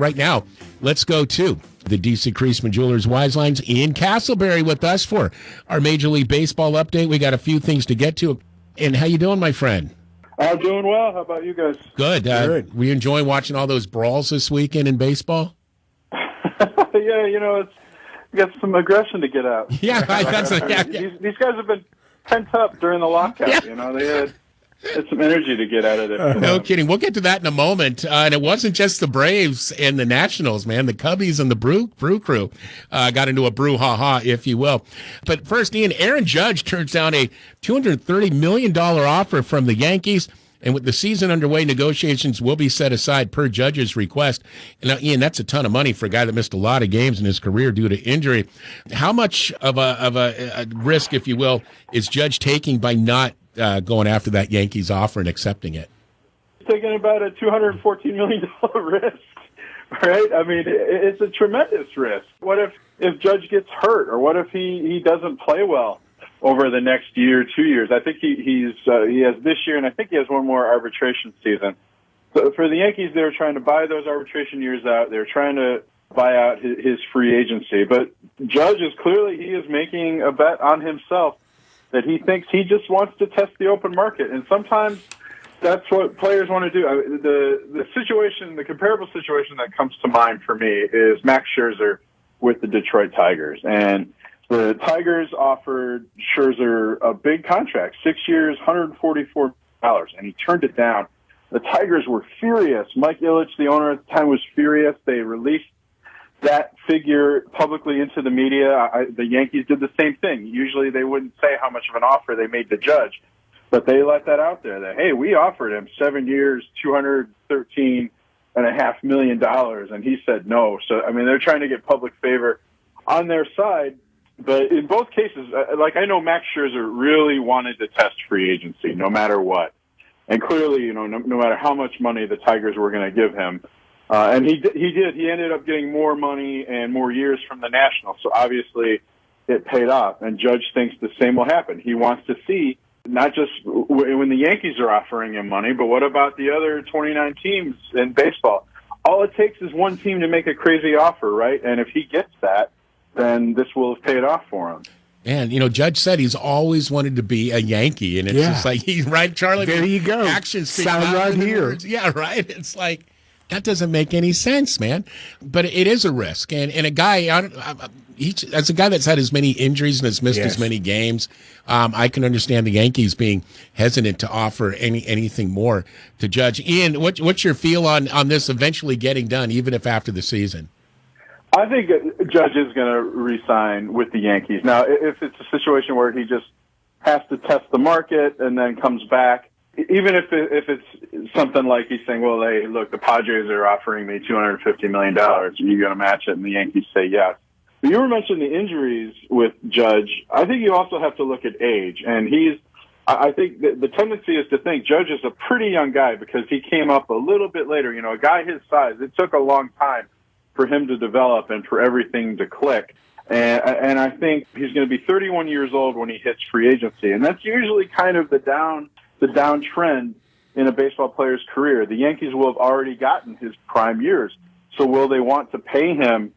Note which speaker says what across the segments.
Speaker 1: Right now, let's go to the DC Creasman Jewelers Wise Lines. Ian Castleberry with us for our Major League Baseball update. We got a few things to get to. And how you doing, my friend?
Speaker 2: I'm doing well. How about you guys?
Speaker 1: Good.
Speaker 3: Good.
Speaker 1: Were you enjoying watching all those brawls this weekend in baseball?
Speaker 2: Yeah, it's got some aggression to get out.
Speaker 1: Yeah,
Speaker 2: These guys have been pent up during the lockout.
Speaker 1: Yeah.
Speaker 2: They had some energy to get out of it.
Speaker 1: No kidding. We'll get to that in a moment. And it wasn't just the Braves and the Nationals, man. The Cubbies and the Brew Crew got into a brouhaha, if you will. But first, Ian, Aaron Judge turns down a $230 million offer from the Yankees. And with the season underway, negotiations will be set aside per Judge's request. And now, Ian, that's a ton of money for a guy that missed a lot of games in his career due to injury. How much of a risk, if you will, is Judge taking by not going after that Yankees offer and accepting it?
Speaker 2: Taking about a $214 million risk, right? I mean, it's a tremendous risk. What if Judge gets hurt, or what if he doesn't play well over the next year, 2 years? I think he has this year, and I think he has one more arbitration season. So for the Yankees, they were trying to buy those arbitration years out. They were trying to buy out his free agency. But Judge he is making a bet on himself that he thinks he just wants to test the open market. And sometimes that's what players want to do. The comparable situation that comes to mind for me is Max Scherzer with the Detroit Tigers. And the Tigers offered Scherzer a big contract, 6 years, $144 million, and he turned it down. The Tigers were furious. Mike Ilitch, the owner at the time, was furious. They released that figure publicly into the media. The Yankees did the same thing. Usually they wouldn't say how much of an offer they made to Judge, but they let that out there that, hey, we offered him 7 years, $213.5 million, and he said no. So, I mean, they're trying to get public favor on their side. But in both cases, I know Max Scherzer really wanted to test free agency no matter what. And clearly, no matter how much money the Tigers were going to give him. And he did. He ended up getting more money and more years from the Nationals. So obviously it paid off. And Judge thinks the same will happen. He wants to see not just when the Yankees are offering him money, but what about the other 29 teams in baseball? All it takes is one team to make a crazy offer, right? And if he gets that, then this will have paid off for him.
Speaker 1: And, Judge said he's always wanted to be a Yankee. And it's just like, he's right, Charlie.
Speaker 3: There you go.
Speaker 1: Actions speak
Speaker 3: sound right here.
Speaker 1: Words. Yeah, right. It's like, that doesn't make any sense, man. But it is a risk. And a guy, as a guy that's had as many injuries and has missed as many games, I can understand the Yankees being hesitant to offer anything more to Judge. Ian, what's your feel on this eventually getting done, even if after the season?
Speaker 2: I think Judge is going to re-sign with the Yankees. Now, if it's a situation where he just has to test the market and then comes back, even if it's something like he's saying, well, hey, look, the Padres are offering me $250 million. Are you going to match it? And the Yankees say yes. But you were mentioning the injuries with Judge. I think you also have to look at age. And I think the tendency is to think Judge is a pretty young guy because he came up a little bit later. A guy his size, it took a long time for him to develop and for everything to click. And I think he's going to be 31 years old when he hits free agency. And that's usually kind of the down trend in a baseball player's career. The Yankees will have already gotten his prime years. So will they want to pay him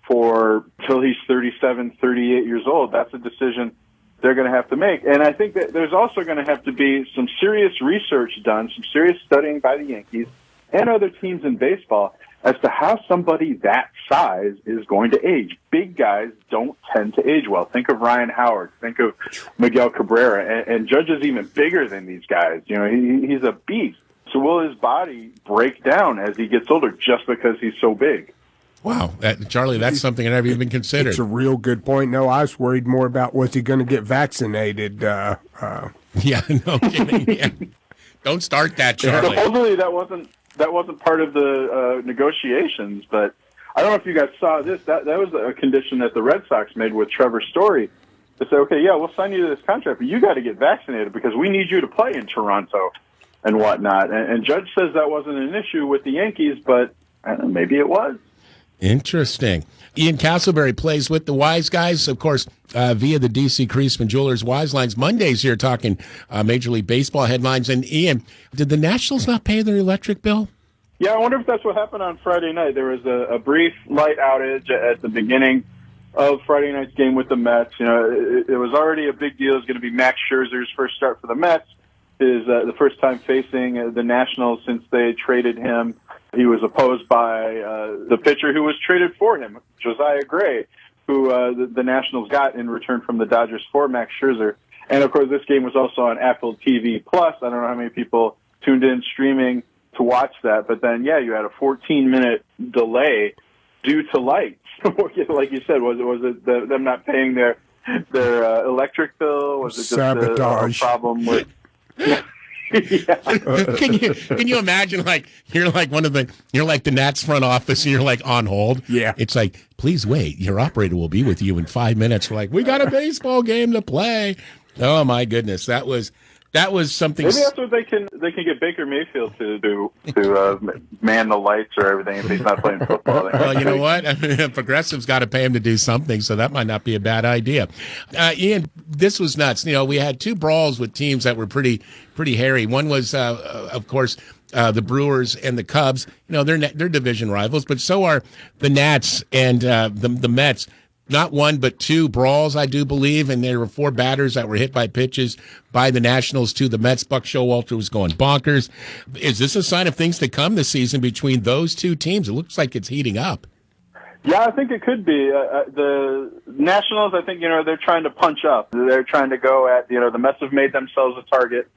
Speaker 2: till he's 37, 38 years old? That's a decision they're going to have to make. And I think that there's also going to have to be some serious research done, some serious studying by the Yankees and other teams in baseball as to how somebody that size is going to age. Big guys don't tend to age well. Think of Ryan Howard. Think of Miguel Cabrera. And Judge is even bigger than these guys. He's a beast. So will his body break down as he gets older just because he's so big?
Speaker 1: Wow. Charlie, that's something I never even considered.
Speaker 3: It's a real good point. No, I was worried more about was he going to get vaccinated.
Speaker 1: Yeah, no kidding. Yeah. Don't start that, Charlie.
Speaker 2: Supposedly that wasn't part of the negotiations, but I don't know if you guys saw this. That was a condition that the Red Sox made with Trevor Story to say, okay, yeah, we'll sign you to this contract, but you got to get vaccinated because we need you to play in Toronto and whatnot. And Judge says that wasn't an issue with the Yankees, but maybe it was.
Speaker 1: Interesting. Ian Castleberry plays with the Wise Guys, of course, via the DC Creasman Jewelers Wise Lines. Mondays here talking Major League Baseball headlines. And Ian, did the Nationals not pay their electric bill?
Speaker 2: Yeah, I wonder if that's what happened on Friday night. There was a brief light outage at the beginning of Friday night's game with the Mets. You know, it was already a big deal. It was going to be Max Scherzer's first start for the Mets. His the first time facing the Nationals since they traded him. He was opposed by the pitcher who was traded for him, Josiah Gray, who the Nationals got in return from the Dodgers for Max Scherzer. And, of course, this game was also on Apple TV+. I don't know how many people tuned in streaming to watch that. But then, yeah, you had a 14-minute delay due to lights. Like you said, was it them not paying their electric bill? Was it just a problem with... Yeah.
Speaker 1: Can you imagine, like, you're like the Nats front office and you're like on hold?
Speaker 3: Yeah.
Speaker 1: It's like, please wait, your operator will be with you in 5 minutes. We're like, we got a baseball game to play. Oh my goodness. That was something.
Speaker 2: Maybe that's what they can get Baker Mayfield to do, to man the lights or everything if he's not playing football.
Speaker 1: Well, you know what? I mean, Progressive's got to pay him to do something, so that might not be a bad idea. Ian, this was nuts. You know, we had two brawls with teams that were pretty hairy. One was, of course, the Brewers and the Cubs. You know, they're division rivals, but so are the Nats and the Mets. Not one, but two brawls, I do believe, and there were four batters that were hit by pitches by the Nationals to the Mets. Buck Showalter was going bonkers. Is this a sign of things to come this season between those two teams? It looks like it's heating up.
Speaker 2: Yeah, I think it could be. The Nationals, I think, they're trying to punch up. They're trying to go at, the Mets have made themselves a target,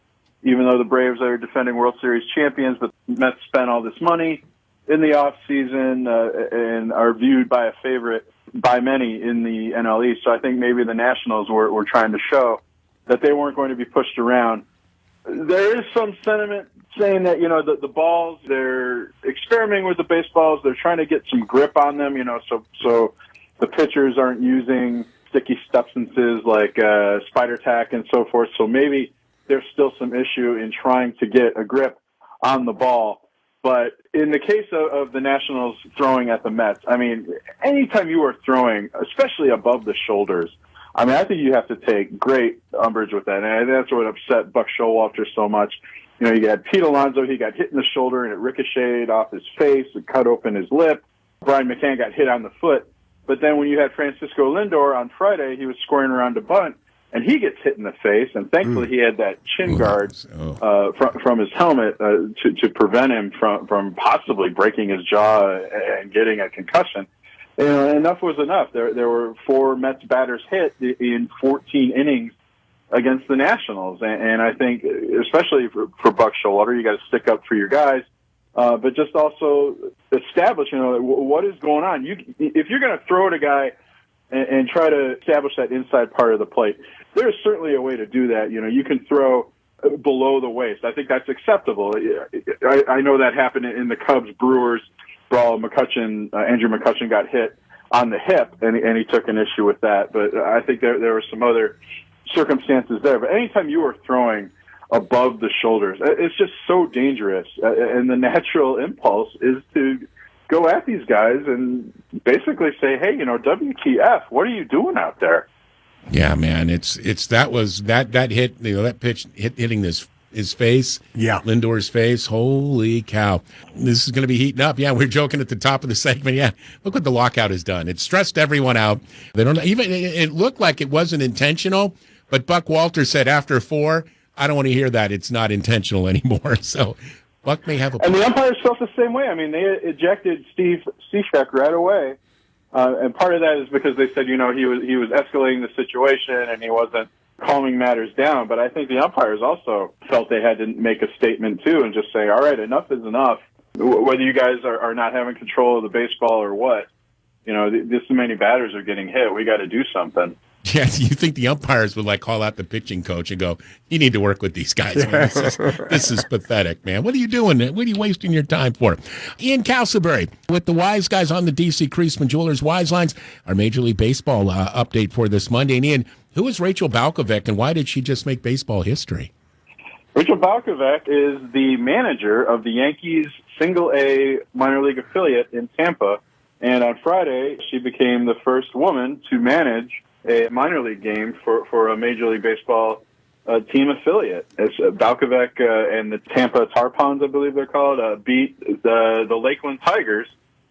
Speaker 2: even though the Braves are defending World Series champions, but the Mets spent all this money in the offseason and are viewed by a favorite by many in the NL East. So I think maybe the Nationals were trying to show that they weren't going to be pushed around. There is some sentiment saying that, the balls, they're experimenting with the baseballs. They're trying to get some grip on them, so the pitchers aren't using sticky substances like spider tack and so forth. So maybe there's still some issue in trying to get a grip on the ball. But in the case of the Nationals throwing at the Mets, I mean, anytime you are throwing, especially above the shoulders, I mean, I think you have to take great umbrage with that. And that's what upset Buck Showalter so much. You had Pete Alonso, he got hit in the shoulder and it ricocheted off his face, it cut open his lip. Brian McCann got hit on the foot. But then when you had Francisco Lindor on Friday, he was scoring around a bunt, and he gets hit in the face, and thankfully he had that chin guard from his helmet to prevent him from possibly breaking his jaw and getting a concussion. Enough was enough. There were four Mets batters hit in 14 innings against the Nationals, and I think, especially for Buck Showalter, you got to stick up for your guys, but just also establish, what is going on. If you're going to throw at a guy and try to establish that inside part of the plate, there's certainly a way to do that. You can throw below the waist. I think that's acceptable. I know that happened in the Cubs-Brewers brawl. Andrew McCutchen got hit on the hip, and he took an issue with that. But I think there were some other circumstances there. But anytime you are throwing above the shoulders, it's just so dangerous. And the natural impulse is to go at these guys and basically say, hey, WTF, what are you doing out there?
Speaker 1: Yeah, man, that hit, that pitch hitting his face, Lindor's face. Holy cow. This is going to be heating up. Yeah, we were joking at the top of the segment. Yeah, look what the lockout has done. It stressed everyone out. They don't even, it looked like it wasn't intentional, but Buck Walter said after 4, I don't want to hear that. It's not intentional anymore. So Buck may have a point.
Speaker 2: And the umpires felt the same way. I mean, they ejected Steve Cishek right away. And part of that is because they said, he was escalating the situation and he wasn't calming matters down. But I think the umpires also felt they had to make a statement too and just say, all right, enough is enough. Whether you guys are not having control of the baseball or what, this many batters are getting hit. We got to do something.
Speaker 1: Yeah, you think the umpires would call out the pitching coach and go, you need to work with these guys. Man. This is pathetic, man. What are you doing? What are you wasting your time for? Ian Castleberry with the Wise Guys on the D.C. Creasman Jewelers Wise Lines, our Major League Baseball update for this Monday. And Ian, who is Rachel Balkovec and why did she just make baseball history?
Speaker 2: Rachel Balkovec is the manager of the Yankees single-A minor league affiliate in Tampa. And on Friday, she became the first woman to manage a minor league game for a Major League Baseball team affiliate. It's Balkovec and the Tampa Tarpons, I believe they're called, beat the Lakeland Tigers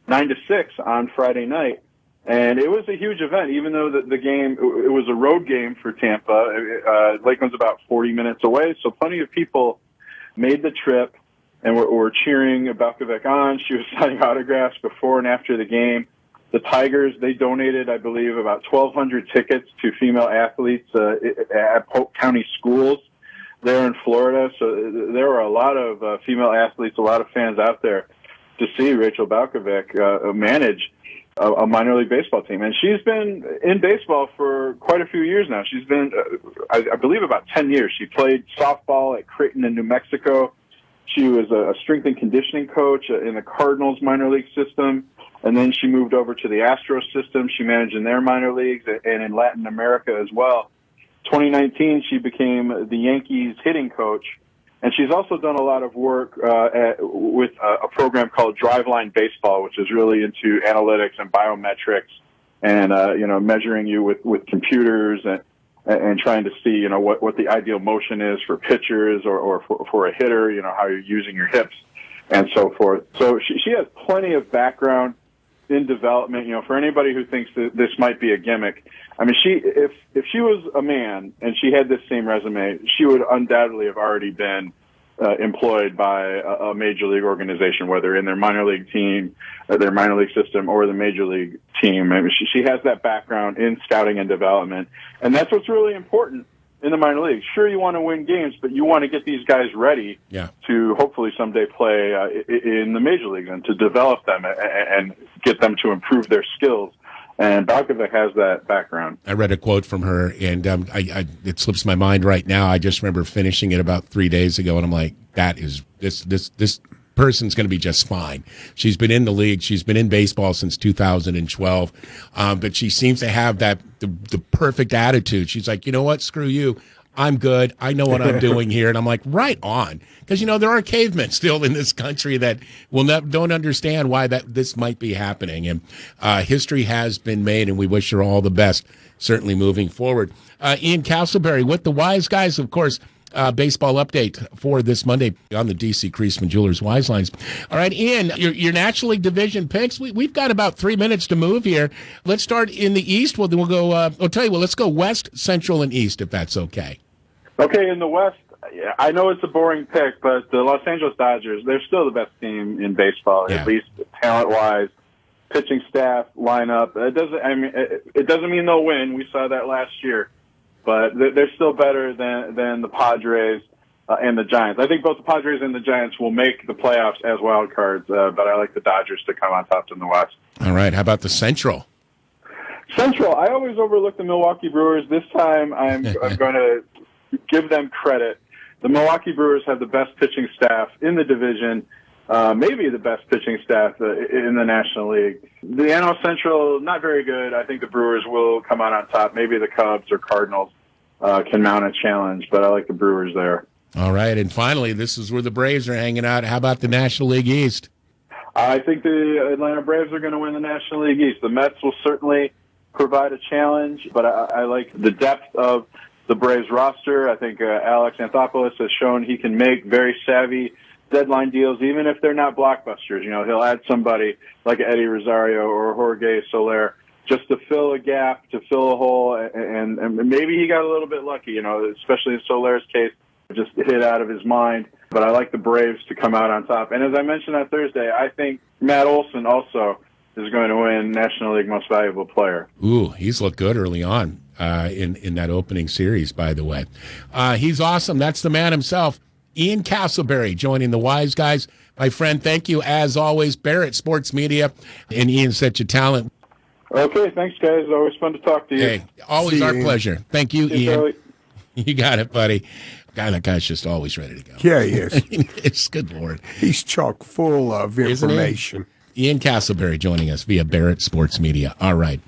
Speaker 2: 9-6 on Friday night. And it was a huge event, even though the game, it was a road game for Tampa. Lakeland's about 40 minutes away, so plenty of people made the trip and were cheering Balkovec on. She was signing autographs before and after the game. The Tigers, they donated, I believe, about 1,200 tickets to female athletes at Polk County schools there in Florida. So there were a lot of female athletes, a lot of fans out there to see Rachel Balkovec manage a minor league baseball team. And she's been in baseball for quite a few years now. She's been, I believe, about 10 years. She played softball at Creighton in New Mexico. She was a strength and conditioning coach in the Cardinals minor league system. And then she moved over to the Astros system. She managed in their minor leagues and in Latin America as well. 2019, she became the Yankees hitting coach. And she's also done a lot of work with a program called Driveline Baseball, which is really into analytics and biometrics and, measuring you with computers and trying to see, what the ideal motion is for pitchers or for a hitter, how you're using your hips and so forth. So she has plenty of background in development, for anybody who thinks that this might be a gimmick. I mean, if she was a man and she had this same resume, she would undoubtedly have already been employed by a major league organization, whether in their minor league team, their minor league system, or the major league team. I mean, she has that background in scouting and development, and that's what's really important in the minor leagues. Sure, you want to win games, but you want to get these guys ready to hopefully someday play in the major leagues and to develop them and get them to improve their skills. And Balkovec has that background.
Speaker 1: I read a quote from her, and it slips my mind right now. I just remember finishing it about 3 days ago, and I'm like, this person's going to be just fine. She's been in the league. She's been in baseball since 2012, but she seems to have the perfect attitude. She's like, you know what? Screw you. I'm good. I know what I'm doing here. And I'm like, right on. Because, there are cavemen still in this country that don't understand why this might be happening. And history has been made, and we wish her all the best, certainly moving forward. Ian Castleberry with the Wise Guys, of course, baseball update for this Monday on the D.C. Creasman Jewelers Wise Lines. All right, Ian, your National League division picks. We've got about 3 minutes to move here. Let's start in the East. Well, then we'll go, let's go West, Central, and East, if that's okay.
Speaker 2: Okay, in the West, I know it's a boring pick, but the Los Angeles Dodgers, they're still the best team in baseball, at least talent-wise, pitching staff, lineup. It doesn't mean they'll win. We saw that last year, but they're still better than the Padres and the Giants. I think both the Padres and the Giants will make the playoffs as wild cards, but I like the Dodgers to come on top in the West.
Speaker 1: All right, how about the Central?
Speaker 2: Central, I always overlook the Milwaukee Brewers. This time I'm going to give them credit. The Milwaukee Brewers have the best pitching staff in the division, maybe the best pitching staff in the National League. The NL Central, not very good. I think the Brewers will come out on top. Maybe the Cubs or Cardinals can mount a challenge, but I like the Brewers there.
Speaker 1: All right, and finally, this is where the Braves are hanging out. How about the National League East?
Speaker 2: I think the Atlanta Braves are going to win the National League East. The Mets will certainly provide a challenge, but I like the depth of the Braves roster. I think Alex Anthopoulos has shown he can make very savvy deadline deals, even if they're not blockbusters. He'll add somebody like Eddie Rosario or Jorge Soler just to fill a gap, to fill a hole, and maybe he got a little bit lucky, especially in Soler's case, just hit out of his mind. But I like the Braves to come out on top. And as I mentioned on Thursday, I think Matt Olson also is going to win National League Most Valuable Player.
Speaker 1: Ooh, he's looked good early on in that opening series, by the way. He's awesome. That's the man himself. Ian Castleberry joining the Wise Guys. My friend, thank you, as always. Barrett Sports Media, and Ian's such a talent.
Speaker 2: Okay, thanks, guys. Always fun to talk to you.
Speaker 1: Hey, always our pleasure. Thank you,
Speaker 2: See
Speaker 1: Ian.
Speaker 2: Charlie.
Speaker 1: You got it, buddy. God, that guy's just always ready to go.
Speaker 3: Yeah, he is.
Speaker 1: It's good Lord.
Speaker 3: He's chock full of information.
Speaker 1: Ian Castleberry joining us via Barrett Sports Media. All right.